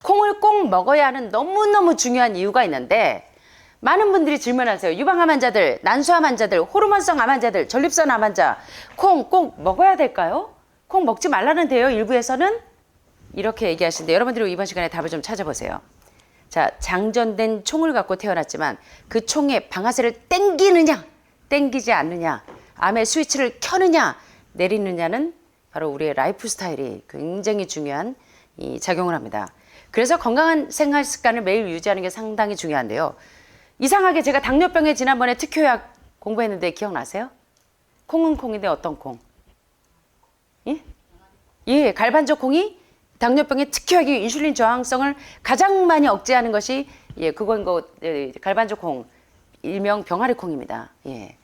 콩을 꼭 먹어야 하는 너무너무 중요한 이유가 있는데 많은 분들이 질문하세요. 유방암 환자들, 난소암 환자들, 호르몬성 암 환자들, 전립선 암 환자 콩 꼭 먹어야 될까요? 콩 먹지 말라는데요. 일부에서는 이렇게 얘기하시는데 여러분들이 이번 시간에 답을 좀 찾아보세요. 자, 장전된 총을 갖고 태어났지만 그 총의 방아쇠를 땡기느냐 땡기지 않느냐, 암의 스위치를 켜느냐 내리느냐는 바로 우리의 라이프 스타일이 굉장히 중요한 이 작용을 합니다. 그래서 건강한 생활 습관을 매일 유지하는 게 상당히 중요한데요. 이상하게 제가 당뇨병에 지난번에 특효약 공부했는데 기억나세요? 콩은 콩인데 어떤 콩? 예? 예, 갈반조 콩이 당뇨병의 특효약이 인슐린 저항성을 가장 많이 억제하는 것이 그건 갈반조 콩, 일명 병아리 콩입니다. 예.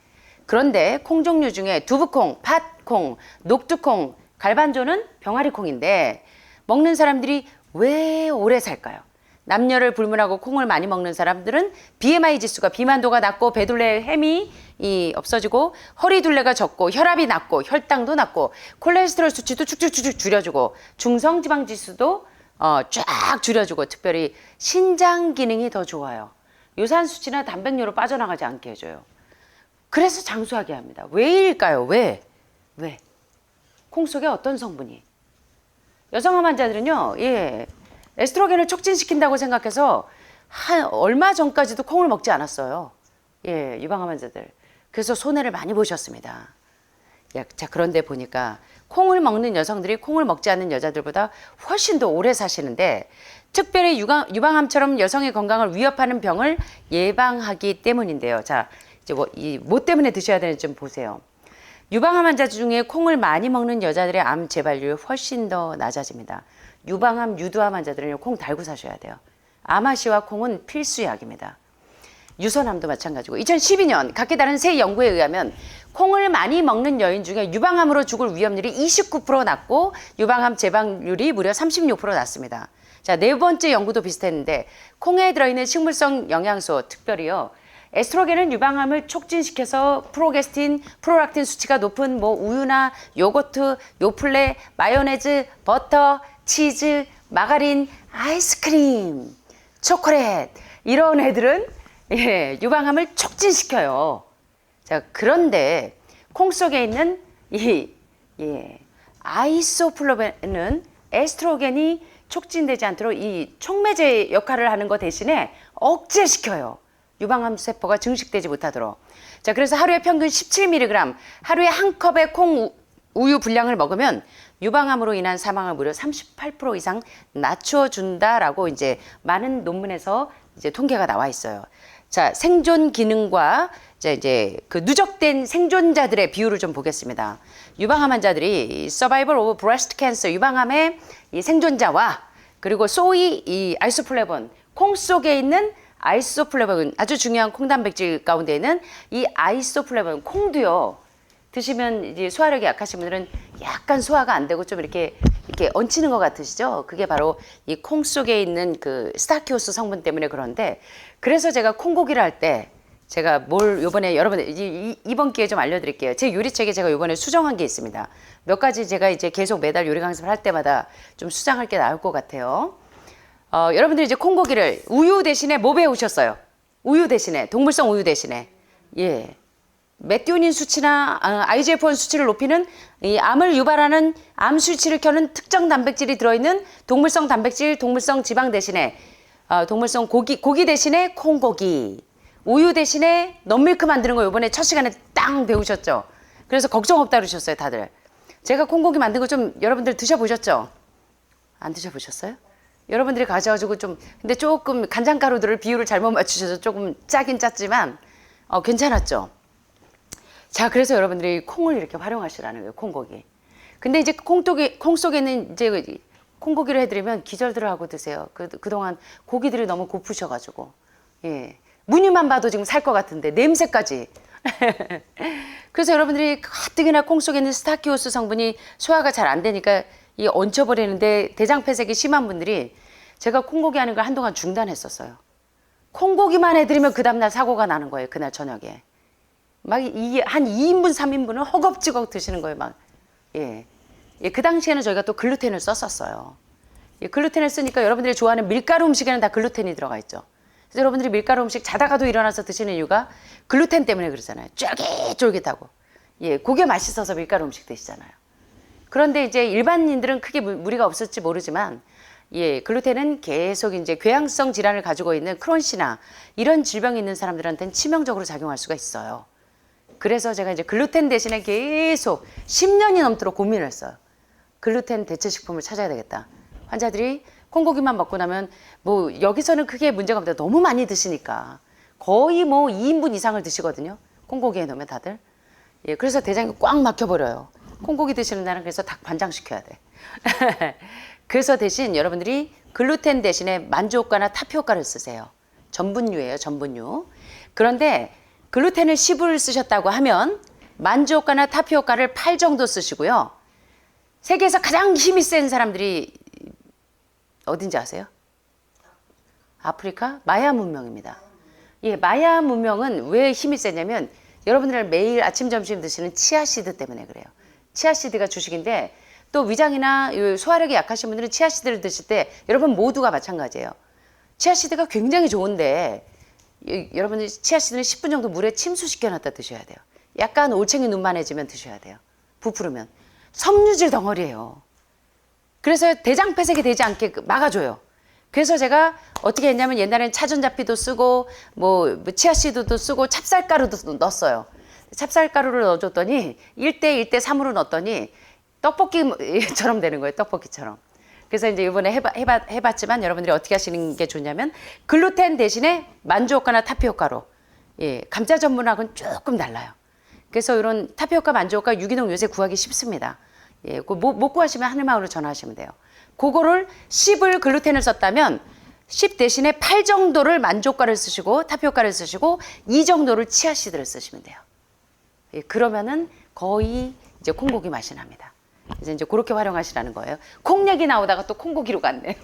그런데 콩 종류 중에 두부콩, 팥콩, 녹두콩, 갈반조는 병아리 콩인데 먹는 사람들이 왜 오래 살까요? 남녀를 불문하고 콩을 많이 먹는 사람들은 BMI 지수가 비만도가 낮고 배둘레 햄이 없어지고 허리둘레가 적고 혈압이 낮고 혈당도 낮고 콜레스테롤 수치도 쭉쭉쭉 줄여주고 중성지방 지수도 쫙 줄여주고 특별히 신장 기능이 더 좋아요. 유산 수치나 단백뇨로 빠져나가지 않게 해줘요. 그래서 장수하게 합니다. 왜일까요? 왜? 콩 속에 어떤 성분이? 여성암 환자들은요, 에스트로겐을 촉진시킨다고 생각해서 얼마 전까지도 콩을 먹지 않았어요. 유방암 환자들. 그래서 손해를 많이 보셨습니다. 자, 그런데 보니까 콩을 먹는 여성들이 콩을 먹지 않는 여자들보다 훨씬 더 오래 사시는데 특별히 유방암처럼 여성의 건강을 위협하는 병을 예방하기 때문인데요. 자, 이제 뭐 때문에 드셔야 되는지 좀 보세요. 유방암 환자 중에 콩을 많이 먹는 여자들의 암 재발률이 훨씬 더 낮아집니다. 유방암, 유두암 환자들은 콩 달고 사셔야 돼요. 아마시와 콩은 필수약입니다. 유선암도 마찬가지고 2012년 각기 다른 새 연구에 의하면 콩을 많이 먹는 여인 중에 유방암으로 죽을 위험률이 29% 낮고 유방암 재발률이 무려 36% 낮습니다. 자, 네 번째 연구도 비슷했는데 콩에 들어있는 식물성 영양소, 특별히요. 에스트로겐은 유방암을 촉진시켜서 프로게스틴, 프로락틴 수치가 높은 우유나 요거트, 요플레, 마요네즈, 버터, 치즈, 마가린, 아이스크림, 초콜릿 이런 애들은 유방암을 촉진시켜요. 자, 그런데 콩 속에 있는 아이소플라본은 에스트로겐이 촉진되지 않도록 이 촉매제 역할을 하는 것 대신에 억제시켜요. 유방암 세포가 증식되지 못하도록. 자, 그래서 하루에 평균 17mg, 하루에 한 컵의 콩 우유 분량을 먹으면 유방암으로 인한 사망을 무려 38% 이상 낮춰준다라고 이제 많은 논문에서 이제 통계가 나와 있어요. 자, 생존 기능과 이제 그 누적된 생존자들의 비율을 좀 보겠습니다. 유방암 환자들이 Survival of Breast Cancer 유방암의 이 생존자와 그리고 소위 이 아이소플래본 콩 속에 있는 아이소플래본 아주 중요한 콩 단백질 가운데에는 이 아이소플래본 콩도요. 드시면 이제 소화력이 약하신 분들은 약간 소화가 안 되고 좀 이렇게 얹히는 것 같으시죠? 그게 바로 이 콩 속에 있는 그 스타키오스 성분 때문에 그런데 그래서 제가 콩고기를 할 때 제가 요번에 여러분들 이번 기회에 좀 알려드릴게요. 제 요리책에 제가 요번에 수정한 게 있습니다. 몇 가지 제가 이제 계속 매달 요리 강습을 할 때마다 좀 수정할 게 나올 것 같아요. 여러분들이 이제 콩고기를 우유 대신에 뭐 배우셨어요? 우유 대신에, 동물성 우유 대신에. 메티오닌 수치나 IGF-1 수치를 높이는 이 암을 유발하는 암 수치를 켜는 특정 단백질이 들어있는 동물성 단백질, 동물성 지방 대신에 동물성 고기 대신에 콩고기. 우유 대신에 넌밀크 만드는 거 이번에 첫 시간에 땅 배우셨죠? 그래서 걱정 없다 그러셨어요, 다들. 제가 콩고기 만든 거 좀 여러분들 드셔보셨죠? 안 드셔보셨어요? 여러분들이 가져가지고 근데 조금 간장가루들을 비율을 잘못 맞추셔서 조금 짜긴 짰지만 괜찮았죠? 자, 그래서 여러분들이 콩을 이렇게 활용하시라는 거예요, 콩고기. 근데 이제 콩 속에는 이제 콩고기를 해드리면 기절들을 하고 드세요. 그동안 고기들이 너무 고프셔가지고. 무늬만 봐도 지금 살 것 같은데, 냄새까지. 그래서 여러분들이 가뜩이나 콩 속에 있는 스타키오스 성분이 소화가 잘 안 되니까 얹혀버리는데 대장폐색이 심한 분들이 제가 콩고기 하는 걸 한동안 중단했었어요. 콩고기만 해드리면 그 다음날 사고가 나는 거예요. 그날 저녁에. 막 이게 한 2인분, 3인분을 허겁지겁 드시는 거예요. 막. 예. 예, 그 당시에는 저희가 또 글루텐을 썼었어요. 예, 글루텐을 쓰니까 여러분들이 좋아하는 밀가루 음식에는 다 글루텐이 들어가 있죠. 그래서 여러분들이 밀가루 음식 자다가도 일어나서 드시는 이유가 글루텐 때문에 그러잖아요. 쫄깃쫄깃하고. 예, 그게 맛있어서 밀가루 음식 드시잖아요. 그런데 이제 일반인들은 크게 무리가 없을지 모르지만 예, 글루텐은 계속 이제 궤양성 질환을 가지고 있는 크론시나 이런 질병이 있는 사람들한테는 치명적으로 작용할 수가 있어요. 그래서 제가 이제 글루텐 대신에 계속 10년이 넘도록 고민을 했어요. 글루텐 대체 식품을 찾아야 되겠다. 환자들이 콩고기만 먹고 나면 뭐 여기서는 크게 문제가 없는데 너무 많이 드시니까 거의 뭐 2인분 이상을 드시거든요. 콩고기에 넣으면 다들. 예, 그래서 대장이 꽉 막혀버려요. 콩고기 드시는 날은 그래서 닭 반장시켜야 돼. 그래서 대신 여러분들이 글루텐 대신에 만주오카나 타피오카를 쓰세요. 전분유예요, 전분유. 그런데 글루텐을 10을 쓰셨다고 하면 만주오카나 타피오카를 8 정도 쓰시고요. 세계에서 가장 힘이 센 사람들이 어딘지 아세요? 아프리카 마야 문명입니다. 예, 마야 문명은 왜 힘이 세냐면 여러분들 매일 아침 점심 드시는 치아씨드 때문에 그래요. 치아씨드가 주식인데 또 위장이나 소화력이 약하신 분들은 치아씨드를 드실 때 여러분 모두가 마찬가지예요. 치아씨드가 굉장히 좋은데 여러분들 치아씨드는 10분 정도 물에 침수시켜놨다 드셔야 돼요. 약간 올챙이 눈만해지면 드셔야 돼요. 부풀으면. 섬유질 덩어리예요. 그래서 대장 폐색이 되지 않게 막아줘요. 그래서 제가 어떻게 했냐면 옛날엔 차전자피도 쓰고 뭐 치아씨드도 쓰고 찹쌀가루도 넣었어요. 찹쌀가루를 넣어줬더니 1대 1대 3으로 넣었더니 떡볶이처럼 되는 거예요. 떡볶이처럼. 그래서 이제 이번에 해봤지만 여러분들이 어떻게 하시는 게 좋냐면 글루텐 대신에 만주오카나 타피오카로 예, 감자 전문학은 조금 달라요. 그래서 이런 타피오카, 만주오카, 유기농 요새 구하기 쉽습니다. 예, 못 구하시면 하늘마을로 전화하시면 돼요. 그거를 10을 글루텐을 썼다면 10 대신에 8 정도를 만주오카를 쓰시고 타피오카를 쓰시고 2 정도를 치아씨드를 쓰시면 돼요. 예, 그러면은 거의 이제 콩고기 맛이 납니다. 이제 그렇게 활용하시라는 거예요. 콩 얘기 나오다가 또 콩고기로 갔네.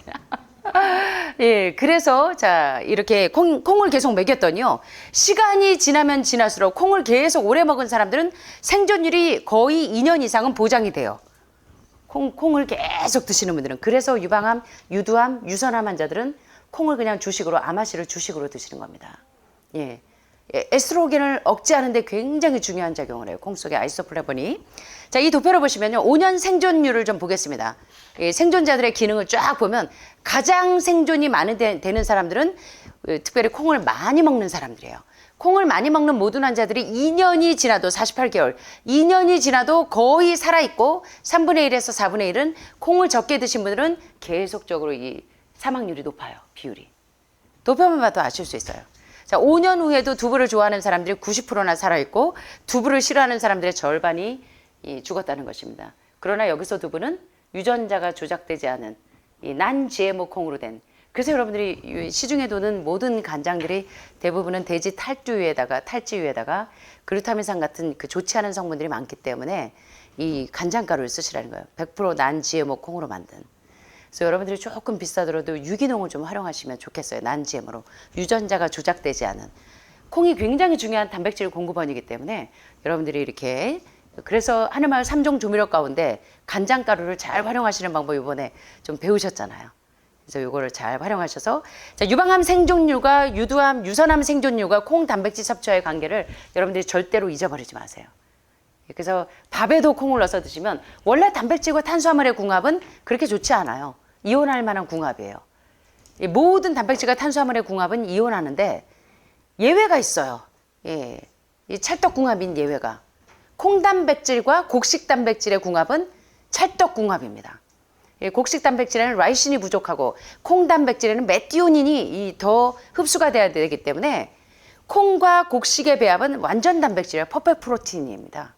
예, 그래서 자 이렇게 콩을 계속 먹였더니요. 시간이 지나면 지날수록 콩을 계속 오래 먹은 사람들은 생존율이 거의 2년 이상은 보장이 돼요. 콩을 계속 드시는 분들은. 그래서 유방암, 유두암, 유선암 환자들은 콩을 그냥 주식으로 아마씨를 주식으로 드시는 겁니다. 예. 에스트로겐을 억제하는데 굉장히 중요한 작용을 해요. 콩 속의 아이소플라본이. 자, 이 도표를 보시면요. 5년 생존율을 좀 보겠습니다. 생존자들의 기능을 쫙 보면 가장 생존이 많이 되는 사람들은 특별히 콩을 많이 먹는 사람들이에요. 콩을 많이 먹는 모든 환자들이 2년이 지나도 48개월, 2년이 지나도 거의 살아있고 3분의 1에서 4분의 1은 콩을 적게 드신 분들은 계속적으로 이 사망률이 높아요. 비율이. 도표만 봐도 아실 수 있어요. 자, 5년 후에도 두부를 좋아하는 사람들이 90%나 살아있고 두부를 싫어하는 사람들의 절반이 죽었다는 것입니다. 그러나 여기서 두부는 유전자가 조작되지 않은 이 non-GMO 콩으로 된, 그래서 여러분들이 시중에 도는 모든 간장들이 대부분은 돼지 탈지유에다가 글루타민산 같은 그 좋지 않은 성분들이 많기 때문에 이 간장가루를 쓰시라는 거예요. 100% non-GMO 콩으로 만든. 그래서 여러분들이 조금 비싸더라도 유기농을 좀 활용하시면 좋겠어요. non-GMO로. 유전자가 조작되지 않은. 콩이 굉장히 중요한 단백질 공급원이기 때문에 여러분들이 이렇게, 그래서 하늘마을 3종 조미료 가운데 간장가루를 잘 활용하시는 방법 이번에 좀 배우셨잖아요. 그래서 이거를 잘 활용하셔서, 자, 유방암 생존율과 유두암, 유선암 생존율과 콩 단백질 섭취와의 관계를 여러분들이 절대로 잊어버리지 마세요. 그래서 밥에도 콩을 넣어서 드시면 원래 단백질과 탄수화물의 궁합은 그렇게 좋지 않아요. 이혼할 만한 궁합이에요. 모든 단백질과 탄수화물의 궁합은 이혼하는데 예외가 있어요. 예, 이 찰떡궁합인 예외가. 콩단백질과 곡식단백질의 궁합은 찰떡궁합입니다. 예, 곡식단백질에는 라이신이 부족하고 콩단백질에는 메티오닌이 더 흡수가 돼야 되기 때문에 콩과 곡식의 배합은 완전 단백질이에요. 퍼펙트 프로틴입니다.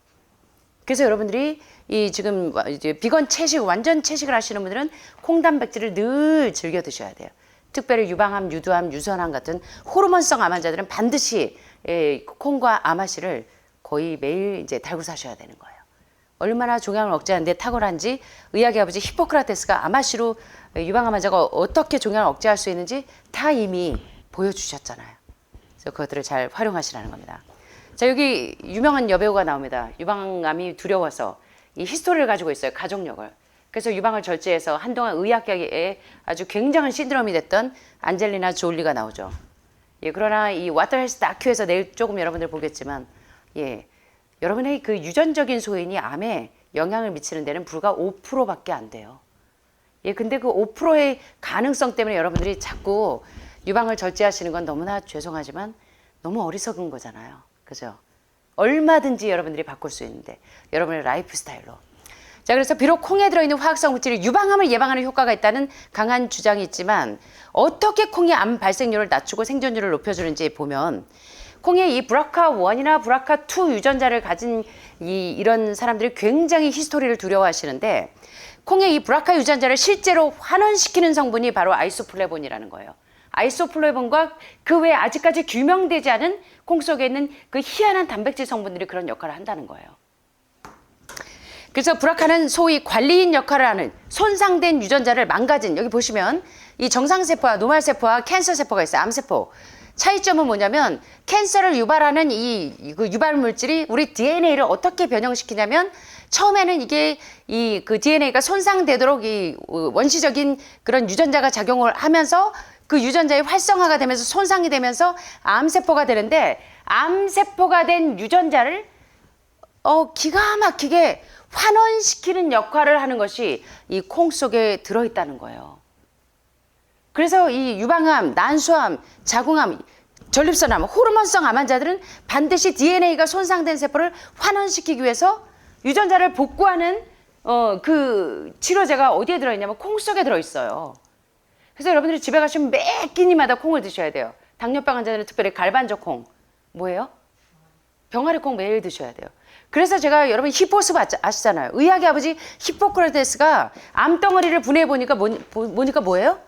그래서 여러분들이 이 지금 이제 비건 채식, 완전 채식을 하시는 분들은 콩 단백질을 늘 즐겨 드셔야 돼요. 특별히 유방암, 유두암, 유선암 같은 호르몬성 암 환자들은 반드시 콩과 아마씨를 거의 매일 이제 달고 사셔야 되는 거예요. 얼마나 종양을 억제하는데 탁월한지 의학의 아버지 히포크라테스가 아마시로 유방암 환자가 어떻게 종양을 억제할 수 있는지 다 이미 보여주셨잖아요. 그래서 그것들을 잘 활용하시라는 겁니다. 자, 여기 유명한 여배우가 나옵니다. 유방암이 두려워서 이 히스토리를 가지고 있어요. 가족력을. 그래서 유방을 절제해서 한동안 의학계에 아주 굉장한 신드롬이 됐던 안젤리나 졸리가 나오죠. 예, 그러나 이 와터 헬스 다큐에서 내일 조금 여러분들 보겠지만, 예, 여러분의 그 유전적인 소인이 암에 영향을 미치는 데는 불과 5%밖에 안 돼요. 예, 근데 그 5%의 가능성 때문에 여러분들이 자꾸 유방을 절제하시는 건 너무나 죄송하지만 너무 어리석은 거잖아요. 그죠? 얼마든지 여러분들이 바꿀 수 있는데, 여러분의 라이프 스타일로. 자, 그래서 비록 콩에 들어있는 화학성 물질이 유방암을 예방하는 효과가 있다는 강한 주장이 있지만, 어떻게 콩이 암 발생률을 낮추고 생존율을 높여주는지 보면, 콩의 이 BRCA1이나 BRCA2 유전자를 가진 이런 사람들이 굉장히 히스토리를 두려워하시는데, 콩의 이 BRCA 유전자를 실제로 환원시키는 성분이 바로 아이소플레본이라는 거예요. 아이소플레본과 그 외에 아직까지 규명되지 않은 콩 속에 있는 그 희한한 단백질 성분들이 그런 역할을 한다는 거예요. 그래서 BRCA는 소위 관리인 역할을 하는 손상된 유전자를 망가진, 여기 보시면 이 정상세포와 노말세포와 캔서세포가 있어요. 암세포. 차이점은 뭐냐면 캔서를 유발하는 그 유발 물질이 우리 DNA를 어떻게 변형시키냐면, 처음에는 이게 그 DNA가 손상되도록 이 원시적인 그런 유전자가 작용을 하면서 그 유전자의 활성화가 되면서 손상이 되면서 암세포가 되는데, 암세포가 된 유전자를 기가 막히게 환원시키는 역할을 하는 것이 이 콩 속에 들어있다는 거예요. 그래서 이 유방암, 난소암, 자궁암, 전립선암, 호르몬성 암 환자들은 반드시 DNA가 손상된 세포를 환원시키기 위해서 유전자를 복구하는 그 치료제가 어디에 들어있냐면 콩 속에 들어있어요. 그래서 여러분들이 집에 가시면 매 끼니마다 콩을 드셔야 돼요. 당뇨병 환자들은 특별히 갈반조 콩. 뭐예요? 병아리 콩 매일 드셔야 돼요. 그래서 제가 여러분 히포스 아시잖아요. 의학의 아버지 히포크라테스가 암덩어리를 분해해보니까 보니까 뭐예요?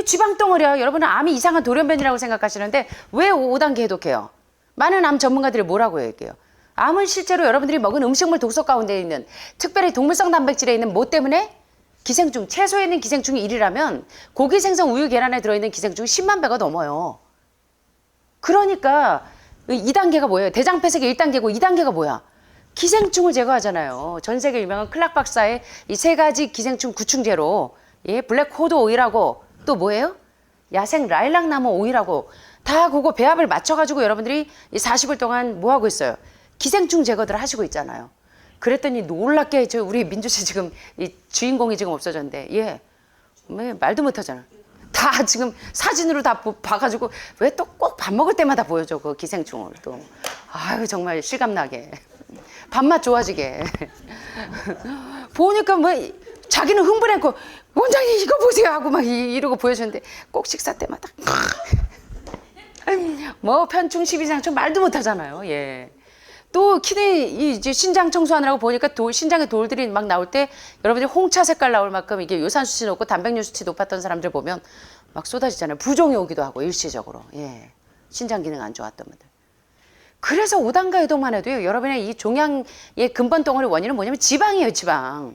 지방덩어리야. 여러분은 암이 이상한 돌연변이라고 생각하시는데 왜 5단계 해독해요? 많은 암 전문가들이 뭐라고 얘기해요? 암은 실제로 여러분들이 먹은 음식물 독소 가운데 있는, 특별히 동물성 단백질에 있는 뭐 때문에? 기생충, 채소에 있는 기생충이 1이라면 고기, 생선, 우유, 계란에 들어있는 기생충이 10만 배가 넘어요. 그러니까 2단계가 뭐예요? 대장폐색이 1단계고 2단계가 뭐야? 기생충을 제거하잖아요. 전 세계 유명한 클락 박사의 이 3가지 기생충 구충제로, 예, 블랙호드 오일하고 또 뭐예요? 야생 라일락나무 오일하고 다 그거 배합을 맞춰가지고 여러분들이 이 40일 동안 뭐 하고 있어요? 기생충 제거들 하시고 있잖아요. 그랬더니 놀랍게 우리 민주 씨 지금 이 주인공이 지금 없어졌는데, 예, 말도 못하잖아. 다 지금 사진으로 다 봐가지고 왜 또 꼭 밥 먹을 때마다 보여줘 그 기생충을 또. 아유 정말 실감나게 밥맛 좋아지게 보니까 뭐 자기는 흥분했고 원장님 이거 보세요 하고 막 이러고 보여주는데 꼭 식사 때마다 뭐 편충 십이상충 말도 못하잖아요. 예. 또 키드니 이제 신장 청소하느라고 보니까 신장에 돌들이 막 나올 때 여러분들이 홍차 색깔 나올 만큼 이게 요산 수치 높고 단백질 수치 높았던 사람들 보면 막 쏟아지잖아요. 부종이 오기도 하고 일시적으로. 예. 신장 기능 안 좋았던 분들. 그래서 5단계 해독만 해도요. 여러분의 이 종양의 근본 덩어리 원인은 뭐냐면 지방이에요. 지방.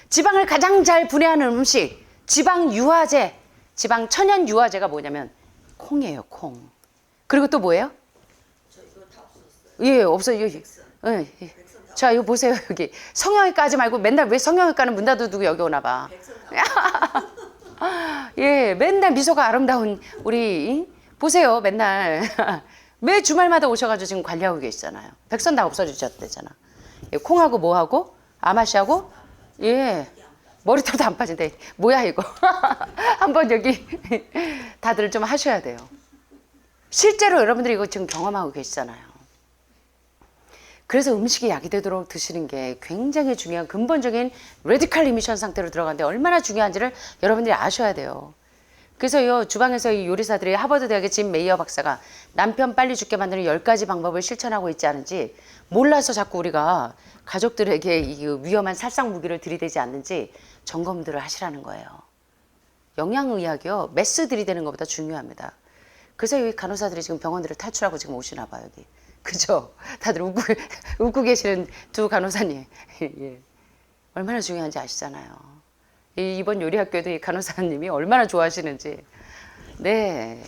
지방을 가장 잘 분해하는 음식, 지방 유화제, 지방 천연 유화제가 뭐냐면 콩이에요. 콩. 그리고 또 뭐예요? 예, 없어요. 예, 예. 자, 이거 보세요. 여기 성형외과 하지 말고 맨날 왜 성형외과는 문 닫아두고 여기 오나 봐. 예, 맨날 미소가 아름다운 우리 보세요. 맨날 매 주말마다 오셔가지고 지금 관리하고 계시잖아요. 백선 다 없어지셨대잖아. 예, 콩하고 뭐하고 아마시하고 예, 머리털도 안 빠진대. 뭐야 이거? 한번 여기 다들 좀 하셔야 돼요. 실제로 여러분들이 이거 지금 경험하고 계시잖아요. 그래서 음식이 약이 되도록 드시는 게 굉장히 중요한 근본적인 레디칼 리미션 상태로 들어가는데 얼마나 중요한지를 여러분들이 아셔야 돼요. 그래서 이 주방에서 이 요리사들이 하버드 대학의 짐 메이어 박사가 남편 빨리 죽게 만드는 10가지 방법을 실천하고 있지 않은지 몰라서 자꾸 우리가 가족들에게 이 위험한 살상 무기를 들이대지 않는지 점검들을 하시라는 거예요. 영양의학이요. 메스 들이대는 것보다 중요합니다. 그래서 여기 간호사들이 지금 병원들을 탈출하고 지금 오시나 봐요. 여기. 그죠? 다들 웃고 계시는 두 간호사님. 예. 얼마나 중요한지 아시잖아요. 이번 요리학교에도 이 간호사님이 얼마나 좋아하시는지. 네.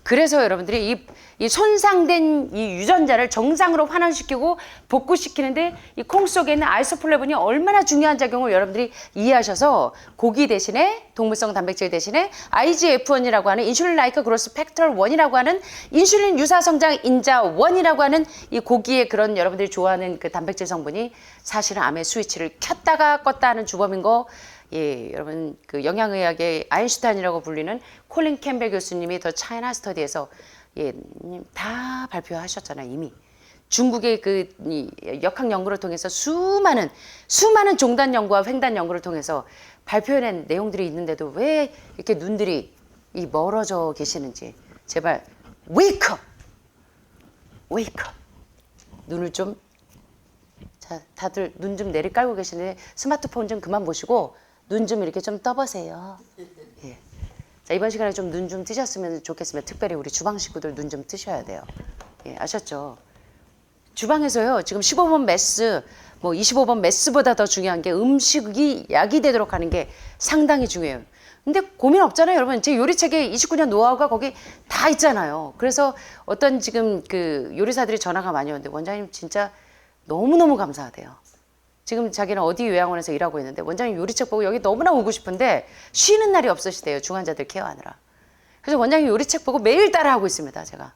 그래서 여러분들이 이 손상된 이 유전자를 정상으로 환원시키고 복구시키는데 이 콩 속에 있는 아이소플레본이 얼마나 중요한 작용을 여러분들이 이해하셔서 고기 대신에 동물성 단백질 대신에 IGF-1이라고 하는 인슐린 라이크 그로스 팩터 1이라고 하는 인슐린 유사 성장 인자 1이라고 하는 이 고기의 그런 여러분들이 좋아하는 그 단백질 성분이 사실은 암의 스위치를 켰다가 껐다 하는 주범인 거. 예, 여러분 그 영양의학의 아인슈타인이라고 불리는 콜린 캠벨 교수님이 더 차이나 스터디에서 예, 다 발표하셨잖아요. 이미 중국의 그 역학 연구를 통해서 수많은 종단 연구와 횡단 연구를 통해서 발표해낸 내용들이 있는데도 왜 이렇게 눈들이 멀어져 계시는지 제발 wake up, wake up. 눈을 좀 자, 다들 눈 좀 내리 깔고 계시는데 스마트폰 좀 그만 보시고 눈 좀 이렇게 좀 떠보세요. 예. 자, 이번 시간에 좀 눈 좀 뜨셨으면 좋겠습니다. 특별히 우리 주방 식구들 눈 좀 뜨셔야 돼요. 예, 아셨죠? 주방에서요, 지금 15번 메스, 뭐 25번 메스보다 더 중요한 게 음식이 약이 되도록 하는 게 상당히 중요해요. 근데 고민 없잖아요, 여러분. 제 요리책에 29년 노하우가 거기 다 있잖아요. 그래서 어떤 지금 그 요리사들이 전화가 많이 오는데 원장님 진짜 너무너무 감사하대요. 지금 자기는 어디 요양원에서 일하고 있는데 원장님 요리책 보고 여기 너무나 오고 싶은데 쉬는 날이 없으시대요. 중환자들 케어하느라. 그래서 원장님 요리책 보고 매일 따라하고 있습니다. 제가.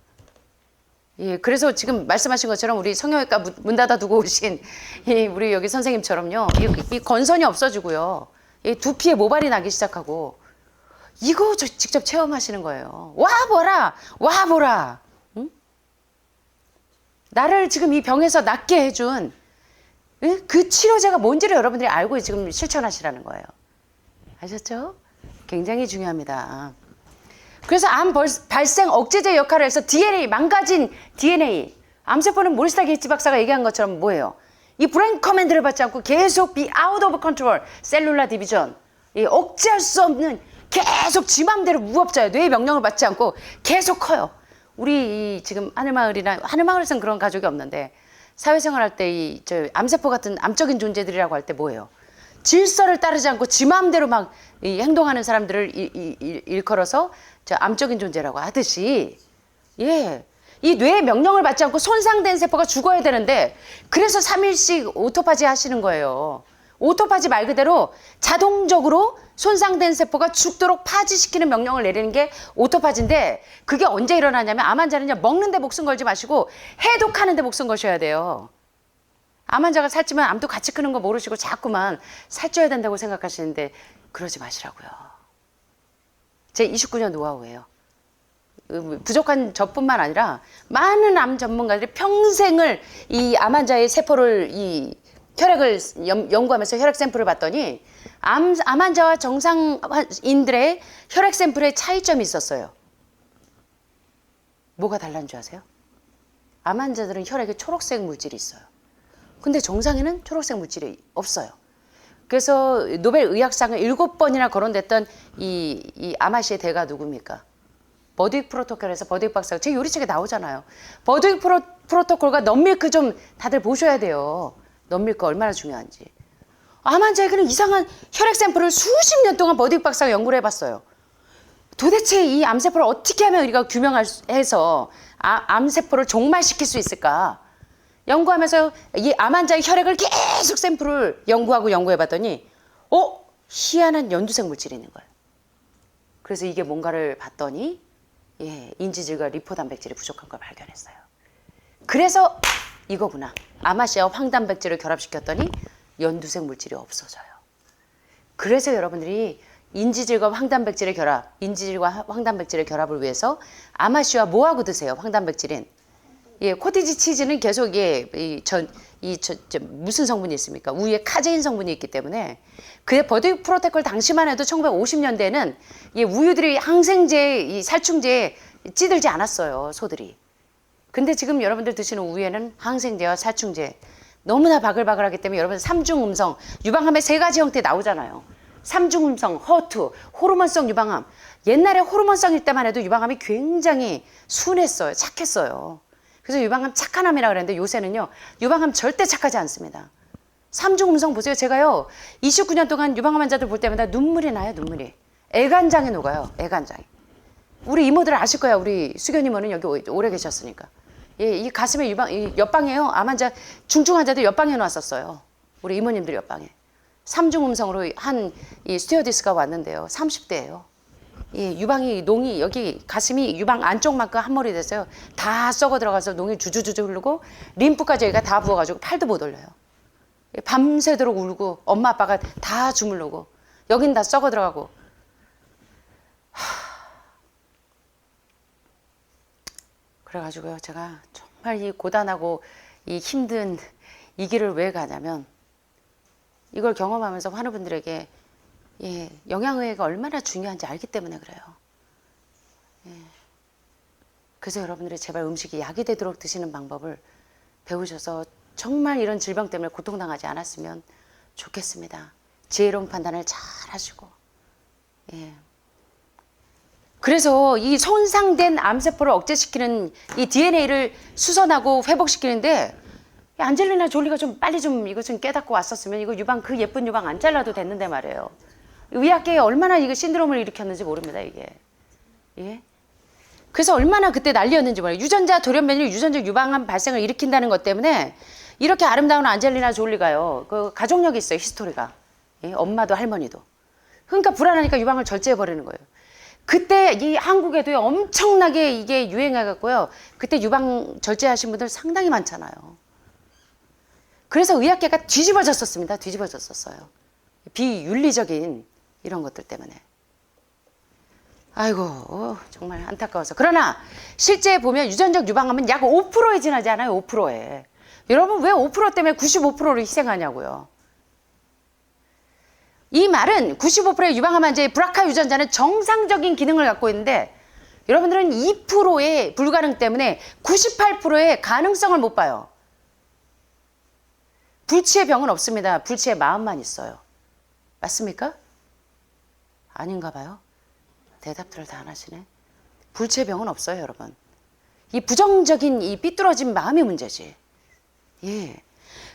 예, 그래서 지금 말씀하신 것처럼 우리 성형외과 문 닫아두고 오신 우리 여기 선생님처럼요. 이 건선이 없어지고요. 이 두피에 모발이 나기 시작하고 이거 직접 체험하시는 거예요. 와 보라. 응? 나를 지금 이 병에서 낫게 해준 그 치료제가 뭔지를 여러분들이 알고 지금 실천하시라는 거예요. 아셨죠? 굉장히 중요합니다. 그래서 암 발생 억제제 역할을 해서 DNA, 망가진 DNA. 암세포는 모리스 게이츠 박사가 얘기한 것처럼 뭐예요? 이 브레인 커맨드를 받지 않고 계속 be out of control, 셀룰라 디비전. 이 억제할 수 없는 계속 지 맘대로 무법자예요. 뇌의 명령을 받지 않고 계속 커요. 우리 지금 하늘마을에서는 그런 가족이 없는데 사회생활 할 때 암세포 같은 암적인 존재들이라고 할 때 뭐예요? 질서를 따르지 않고 지 마음대로 막 행동하는 사람들을 일컬어서 암적인 존재라고 하듯이 예, 이 뇌의 명령을 받지 않고 손상된 세포가 죽어야 되는데 그래서 3일씩 오토파지 하시는 거예요. 오토파지 말 그대로 자동적으로 손상된 세포가 죽도록 파지시키는 명령을 내리는 게 오토파지인데 그게 언제 일어나냐면 암 환자는요 먹는 데 목숨 걸지 마시고 해독하는 데 목숨 거셔야 돼요. 암 환자가 살찌면 암도 같이 크는 거 모르시고 자꾸만 살쪄야 된다고 생각하시는데 그러지 마시라고요. 제 29년 노하우예요. 부족한 저뿐만 아니라 많은 암 전문가들이 평생을 이 암 환자의 세포를 혈액을 연구하면서 혈액 샘플을 봤더니 암 환자와 정상인들의 혈액 샘플에 차이점이 있었어요. 뭐가 달라는 줄 아세요? 암 환자들은 혈액에 초록색 물질이 있어요. 근데 정상에는 초록색 물질이 없어요. 그래서 노벨 의학상을 7번이나 거론됐던 이 아마시의 대가 누굽니까? 버드윅 프로토콜에서 버드윅 박사가 제 요리책에 나오잖아요. 버드윅 프로토콜과 넌밀크 좀 다들 보셔야 돼요. 넌밀크 얼마나 중요한지. 암 환자에게는 이상한 혈액 샘플을 수십 년 동안 버드윅 박사가 연구를 해봤어요. 도대체 이 암세포를 어떻게 하면 우리가 규명해서 암세포를 종말시킬 수 있을까? 연구하면서 이 암 환자의 혈액을 계속 샘플을 연구해봤더니 희한한 연두색 물질이 있는 거예요. 그래서 이게 뭔가를 봤더니 인지질과 리포 단백질이 부족한 걸 발견했어요. 그래서 이거구나. 아마시아와 황단백질을 결합시켰더니 연두색 물질이 없어져요. 그래서 여러분들이 인지질과 황단백질의 결합을 위해서 아마시아 뭐하고 드세요? 황단백질인. 코티지 치즈는 계속 무슨 성분이 있습니까? 우유에 카제인 성분이 있기 때문에 그 버드윅 프로토콜 당시만 해도 1950년대에는 우유들이 항생제, 살충제에 찌들지 않았어요, 소들이. 근데 지금 여러분들 드시는 우유에는 항생제와 살충제 너무나 바글바글하기 때문에 여러분 삼중음성, 유방암의 3가지 형태 나오잖아요. 삼중음성, 허투, 호르몬성 유방암. 옛날에 호르몬성일 때만 해도 유방암이 굉장히 순했어요, 착했어요. 그래서 유방암 착한 암이라고 그랬는데 요새는요, 유방암 절대 착하지 않습니다. 삼중 음성 보세요. 제가요, 29년 동안 유방암 환자들 볼 때마다 눈물이 나요, 눈물이. 애간장에 녹아요, 애간장에. 우리 이모들 아실 거야. 우리 수견 이모는 여기 오래 계셨으니까. 예, 이 가슴에 이 옆방에요. 암 환자, 중증 환자들 옆방에 놨었어요. 우리 이모님들 옆방에. 삼중 음성으로 한 이 스튜어디스가 왔는데요. 30대예요. 예, 유방이 농이 여기 가슴이 유방 안쪽만큼 한 머리 됐어요. 다 썩어 들어가서 농이 주주주주 흐르고 림프까지 여기가 다 부어가지고 팔도 못 올려요. 밤새도록 울고 엄마 아빠가 다 주물르고 여긴 다 썩어 들어가고. 그래가지고요, 제가 정말 이 고단하고 이 힘든 이 길을 왜 가냐면, 이걸 경험하면서 많은 분들에게 예, 영양의학가 얼마나 중요한지 알기 때문에 그래요. 예. 그래서 여러분들이 제발 음식이 약이 되도록 드시는 방법을 배우셔서 정말 이런 질병 때문에 고통당하지 않았으면 좋겠습니다. 지혜로운 판단을 잘 하시고. 예. 그래서 이 손상된 암세포를 억제시키는 이 DNA를 수선하고 회복시키는데, 안젤리나 졸리가 좀 빨리 좀 이거 좀 깨닫고 왔었으면 이거 유방, 그 예쁜 유방 안 잘라도 됐는데 말이에요. 의학계에 얼마나 이거 신드롬을 일으켰는지 모릅니다, 이게. 예? 그래서 얼마나 그때 난리였는지 몰라요. 유전자 돌연변이 유전적 유방암 발생을 일으킨다는 것 때문에 이렇게 아름다운 안젤리나 졸리가요, 그 가족력이 있어요, 히스토리가. 예? 엄마도 할머니도. 그러니까 불안하니까 유방을 절제해버리는 거예요. 그때 이 한국에도요, 엄청나게 이게 유행해갖고요, 그때 유방 절제하신 분들 상당히 많잖아요. 그래서 의학계가 뒤집어졌었습니다. 뒤집어졌었어요. 비윤리적인 이런 것들 때문에. 아이고, 정말 안타까워서. 그러나 실제 보면 유전적 유방암은 약 5%에 지나지 않아요. 5%에. 여러분, 왜 5% 때문에 95%를 희생하냐고요. 이 말은 95%의 유방암 환자의 브라카 유전자는 정상적인 기능을 갖고 있는데, 여러분들은 2%의 불가능 때문에 98%의 가능성을 못 봐요. 불치의 병은 없습니다. 불치의 마음만 있어요. 맞습니까? 아닌가 봐요. 대답들을 다 안 하시네. 불치의 병은 없어요, 여러분. 이 부정적인 이 삐뚤어진 마음이 문제지. 예.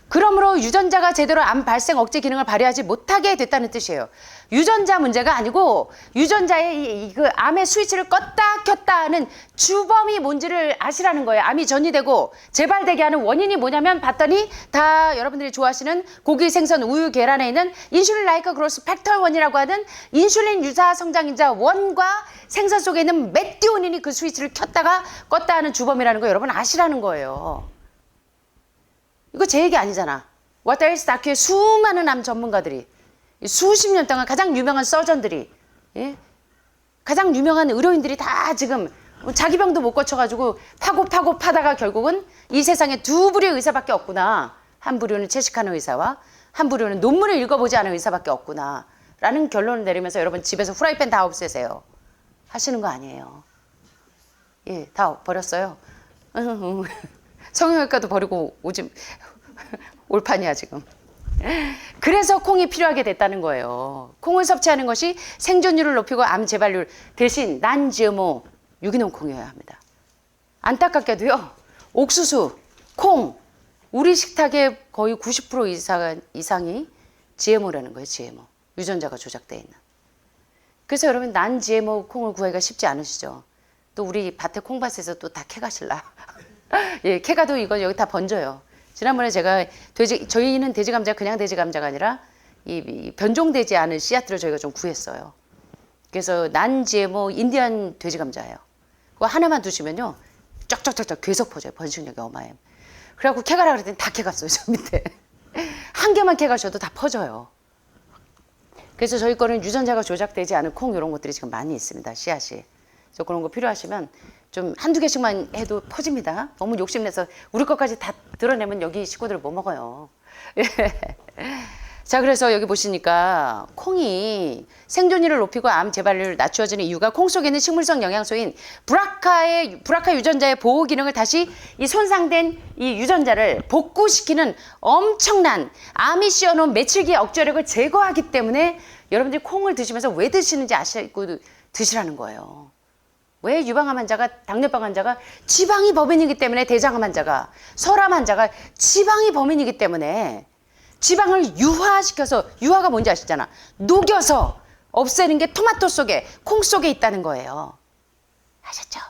그러므로 유전자가 제대로 암 발생 억제 기능을 발휘하지 못하게 됐다는 뜻이에요. 유전자 문제가 아니고 유전자의 그 암의 스위치를 껐다 켰다 하는 주범이 뭔지를 아시라는 거예요. 암이 전이되고 재발되게 하는 원인이 뭐냐면 봤더니 다 여러분들이 좋아하시는 고기, 생선, 우유, 계란에 있는 인슐린 라이크 그로스 팩터 1이라고 하는 인슐린 유사 성장인자 1과 생선 속에 있는 메티오닌이 그 스위치를 켰다가 껐다 하는 주범이라는 거 여러분 아시라는 거예요. 이거 제 얘기 아니잖아. What else 다큐의 수많은 암 전문가들이, 수십 년 동안 가장 유명한 서전들이, 예? 가장 유명한 의료인들이 다 지금 자기 병도 못 고쳐가지고 파고 파다가 결국은 이 세상에 두 부류의 의사밖에 없구나. 한 부류는 채식하는 의사와 한 부류는 논문을 읽어보지 않은 의사밖에 없구나. 라는 결론을 내리면서 여러분 집에서 후라이팬 다 없애세요. 하시는 거 아니에요. 예, 다 버렸어요. 성형외과도 버리고 오지 올 판이야 지금. 그래서 콩이 필요하게 됐다는 거예요. 콩을 섭취하는 것이 생존율을 높이고 암 재발률 대신 난 GMO 유기농 콩이어야 합니다. 안타깝게도요, 옥수수, 콩, 우리 식탁의 거의 90% 이상이 GMO라는 거예요. GMO. 유전자가 조작되어 있는. 그래서 여러분 난 GMO 콩을 구하기가 쉽지 않으시죠. 또 우리 밭에 콩밭에서 또 다 캐가실라. 예, 캐가도 이거 여기 다 번져요. 지난번에 제가 저희는 돼지 감자 그냥 돼지 감자가 아니라 이 변종되지 않은 씨앗들을 저희가 좀 구했어요. 그래서 난 GMO 인디안 돼지 감자예요. 그거 하나만 두시면요, 쫙쫙쫙쫙 계속 퍼져요. 번식력이 어마해요. 그래갖고 캐가라 그랬더니 다 캐갔어요. 저 밑에 한 개만 캐가셔도 다 퍼져요. 그래서 저희 거는 유전자가 조작되지 않은 콩 이런 것들이 지금 많이 있습니다. 씨앗이. 그래서 그런 거 필요하시면 좀 한두 개씩만 해도 퍼집니다. 너무 욕심내서 우리 것까지 다 드러내면 여기 식구들 못 먹어요. 자, 그래서 여기 보시니까 콩이 생존율을 높이고 암 재발률을 낮추어지는 이유가 콩 속에 있는 식물성 영양소인 브라카 유전자의 보호 기능을 다시 이 손상된 이 유전자를 복구시키는 엄청난 암이 씌워놓은 메칠기의 억제력을 제거하기 때문에 여러분들이 콩을 드시면서 왜 드시는지 아시고 드시라는 거예요. 왜 유방암 환자가, 당뇨병 환자가 지방이 범인이기 때문에, 대장암 환자가, 설암 환자가 지방이 범인이기 때문에 지방을 유화시켜서, 유화가 뭔지 아시잖아. 녹여서 없애는 게 토마토 속에, 콩 속에 있다는 거예요. 아셨죠?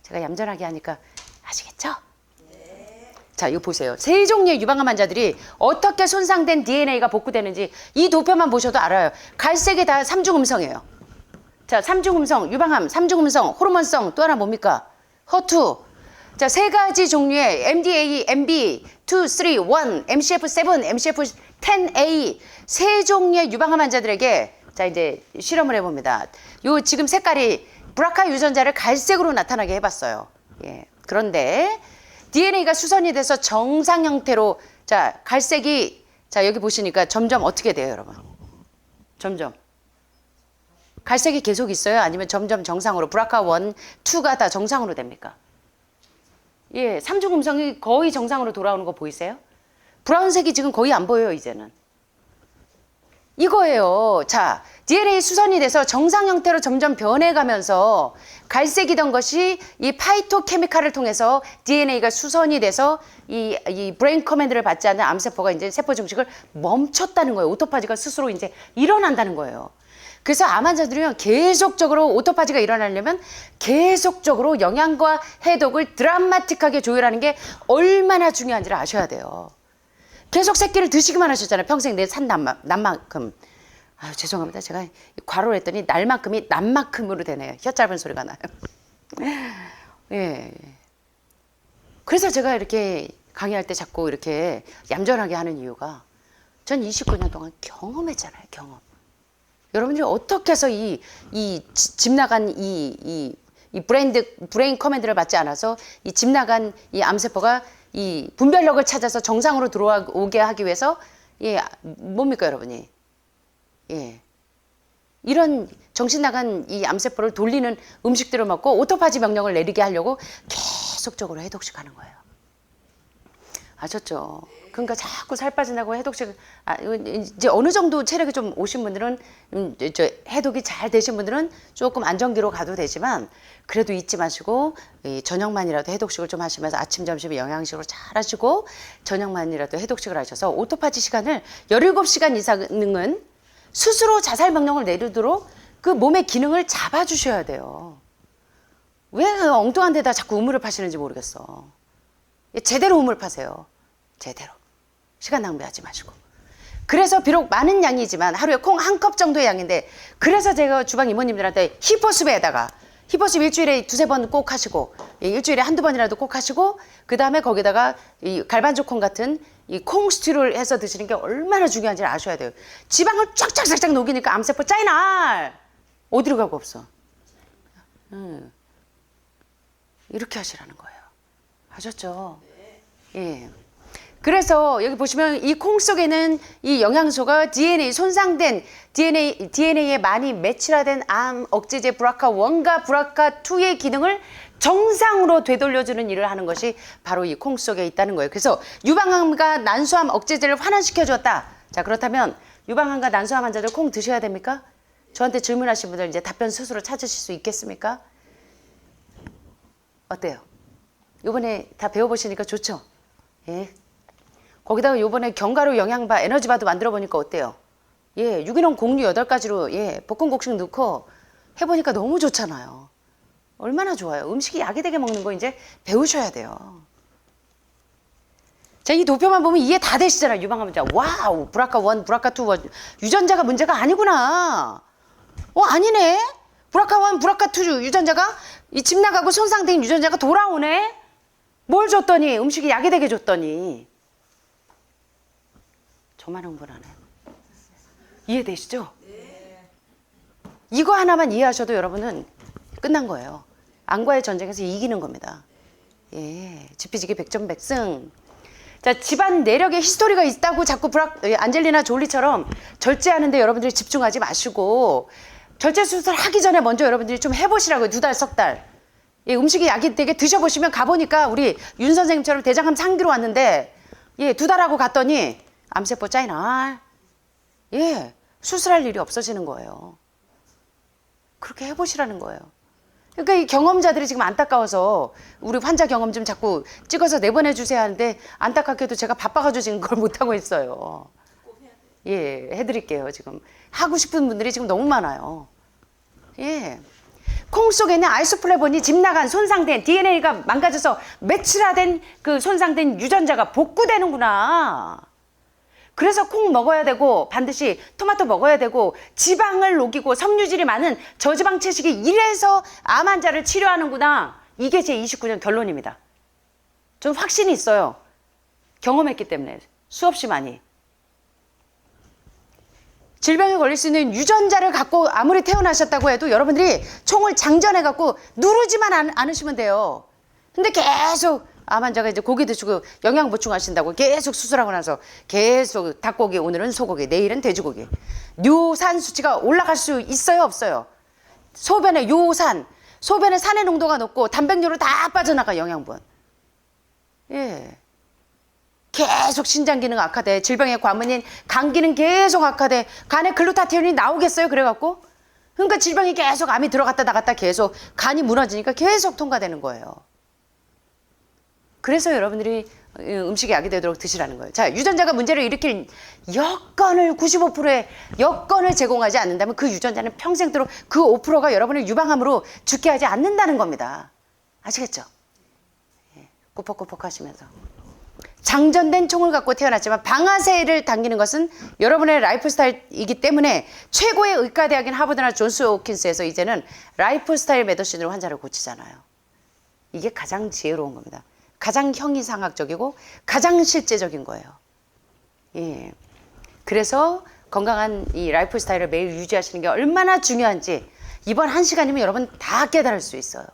제가 얌전하게 하니까 아시겠죠? 자, 이거 보세요. 세 종류의 유방암 환자들이 어떻게 손상된 DNA가 복구되는지 이 도표만 보셔도 알아요. 갈색이 다 삼중음성이에요. 자, 삼중음성, 유방암, 삼중음성, 호르몬성, 또 하나 뭡니까? 허투. 자, 세 가지 종류의 MDA, MB, 2, 3, 1, MCF7, MCF10A 세 종류의 유방암 환자들에게 자, 이제 실험을 해봅니다. 요 지금 색깔이 브라카 유전자를 갈색으로 나타나게 해봤어요. 예. 그런데 DNA가 수선이 돼서 정상 형태로 자, 갈색이 자, 여기 보시니까 점점 어떻게 돼요, 여러분? 점점. 갈색이 계속 있어요? 아니면 점점 정상으로 브라카 1, 2가 다 정상으로 됩니까? 예, 삼중음성이 거의 정상으로 돌아오는 거 보이세요? 브라운색이 지금 거의 안 보여요, 이제는. 이거예요. 자, DNA 수선이 돼서 정상 형태로 점점 변해가면서 갈색이던 것이 이 파이토케미칼을 통해서 DNA가 수선이 돼서 이 브레인 커맨드를 받지 않는 암세포가 이제 세포 증식을 멈췄다는 거예요. 오토파지가 스스로 이제 일어난다는 거예요. 그래서 암 환자들은 계속적으로 오토파지가 일어나려면 계속적으로 영양과 해독을 드라마틱하게 조율하는 게 얼마나 중요한지를 아셔야 돼요. 계속 새끼를 드시기만 하셨잖아요. 평생 내 산 난만큼. 아유, 죄송합니다. 제가 과로를 했더니 날만큼이 난만큼으로 되네요. 혀 짧은 소리가 나요. 예. 그래서 제가 이렇게 강의할 때 자꾸 이렇게 얌전하게 하는 이유가 전 29년 동안 경험했잖아요. 경험. 여러분들이 어떻게 해서 집 나간 이 브레인 커맨드를 받지 않아서 이 집 나간 이 암세포가 이 분별력을 찾아서 정상으로 들어오게 하기 위해서 예, 뭡니까 여러분이? 예. 이런 정신 나간 이 암세포를 돌리는 음식들을 먹고 오토파지 명령을 내리게 하려고 계속적으로 해독식 하는 거예요. 아셨죠? 그러니까 자꾸 살 빠진다고 해독식, 이제 어느 정도 체력이 좀 오신 분들은, 해독이 잘 되신 분들은 조금 안정기로 가도 되지만, 그래도 잊지 마시고, 저녁만이라도 해독식을 좀 하시면서 아침, 점심 영양식으로 잘 하시고, 저녁만이라도 해독식을 하셔서 오토파지 시간을 17시간 이상은 스스로 자살 명령을 내리도록 그 몸의 기능을 잡아주셔야 돼요. 왜 엉뚱한 데다 자꾸 우물을 파시는지 모르겠어. 제대로 우물 파세요. 제대로. 시간 낭비하지 마시고. 그래서 비록 많은 양이지만 하루에 콩 한 컵 정도의 양인데, 그래서 제가 주방 이모님들한테 히포숲에다가 히포숲 일주일에 두세 번 꼭 하시고, 일주일에 한두 번이라도 꼭 하시고, 그 다음에 거기다가 이 갈반조콩 같은 이 콩 스튜를 해서 드시는 게 얼마나 중요한지를 아셔야 돼요. 지방을 쫙쫙쫙쫙 녹이니까 암세포 짜이날 어디로 가고 없어. 이렇게 하시라는 거예요. 아셨죠? 예. 그래서 여기 보시면 이 콩 속에는 이 영양소가 DNA 손상된 DNA에 많이 매치라된 암 억제제 브라카1과 브라카2의 기능을 정상으로 되돌려주는 일을 하는 것이 바로 이 콩 속에 있다는 거예요. 그래서 유방암과 난소암 억제제를 환원시켜 주었다. 자, 그렇다면 유방암과 난소암 환자들 콩 드셔야 됩니까? 저한테 질문하신 분들 이제 답변 스스로 찾으실 수 있겠습니까? 어때요? 이번에 다 배워보시니까 좋죠? 예. 거기다가 요번에 견과류 영양바 에너지바도 만들어 보니까 어때요? 예, 유기농 곡류 8가지로 예, 볶음곡식 넣고 해보니까 너무 좋잖아요. 얼마나 좋아요. 음식이 약이 되게 먹는 거 이제 배우셔야 돼요. 자, 이 도표만 보면 이해 다 되시잖아요. 유방암 환자. 와우, 브라카1, 브라카2 유전자가 문제가 아니구나. 아니네. 브라카1, 브라카2 유전자가 이 집 나가고 손상된 유전자가 돌아오네. 뭘 줬더니 음식이 약이 되게 줬더니. 저만 흥분하네. 이해되시죠? 네. 이거 하나만 이해하셔도 여러분은 끝난 거예요. 암과의 전쟁에서 이기는 겁니다. 예, 지피지기 백전백승. 자, 집안 내력에 히스토리가 있다고 자꾸 안젤리나 졸리처럼 절제하는데 여러분들이 집중하지 마시고, 절제 수술 하기 전에 먼저 여러분들이 좀 해보시라고요. 2달, 석 달. 예, 음식이 약이 되게 드셔보시면 가보니까 우리 윤 선생님처럼 대장암 상기로 왔는데, 예, 2달 하고 갔더니 암세포 짜이날, 예, 수술할 일이 없어지는 거예요. 그렇게 해보시라는 거예요. 그러니까 이 경험자들이 지금 안타까워서 우리 환자 경험 좀 자꾸 찍어서 내보내 주세요 하는데 안타깝게도 제가 바빠가지고 지금 그걸 못하고 있어요. 예, 해드릴게요. 지금 하고 싶은 분들이 지금 너무 많아요. 예. 콩 속에 있는 아이소플레본이 집 나간 손상된 DNA가 망가져서 며칠화된 그 손상된 유전자가 복구되는구나. 그래서 콩 먹어야 되고 반드시 토마토 먹어야 되고 지방을 녹이고 섬유질이 많은 저지방 채식이 이래서 암 환자를 치료하는구나. 이게 제 29년 결론입니다. 저는 확신이 있어요. 경험했기 때문에 수없이 많이. 질병에 걸릴 수 있는 유전자를 갖고 아무리 태어나셨다고 해도 여러분들이 총을 장전해 갖고 누르지만 않으시면 돼요. 근데 계속 암 환자가 이제 고기 드시고 영양 보충하신다고 계속 수술하고 나서 계속 닭고기, 오늘은 소고기, 내일은 돼지고기. 요산 수치가 올라갈 수 있어요, 없어요? 소변에 요산, 소변에 산의 농도가 높고 단백뇨로 다 빠져나가 영양분. 예. 계속 신장 기능 악화돼. 질병의 과문인 간 기능 계속 악화돼. 간에 글루타티온이 나오겠어요? 그래갖고? 그러니까 질병이 계속 암이 들어갔다 나갔다 계속 간이 무너지니까 계속 통과되는 거예요. 그래서 여러분들이 음식이 약이 되도록 드시라는 거예요. 자, 유전자가 문제를 일으킬 여건을 95%의 여건을 제공하지 않는다면 그 유전자는 평생도록 그 5%가 여러분을 유방암으로 죽게 하지 않는다는 겁니다. 아시겠죠? 예, 꾸벅꾸벅 하시면서. 장전된 총을 갖고 태어났지만 방아쇠를 당기는 것은 여러분의 라이프 스타일이기 때문에 최고의 의과대학인 하버드나 존스 홉킨스에서 이제는 라이프 스타일 메디신으로 환자를 고치잖아요. 이게 가장 지혜로운 겁니다. 가장 형이상학적이고 가장 실제적인 거예요. 예. 그래서 건강한 이 라이프 스타일을 매일 유지하시는 게 얼마나 중요한지 이번 1시간이면 여러분 다 깨달을 수 있어요.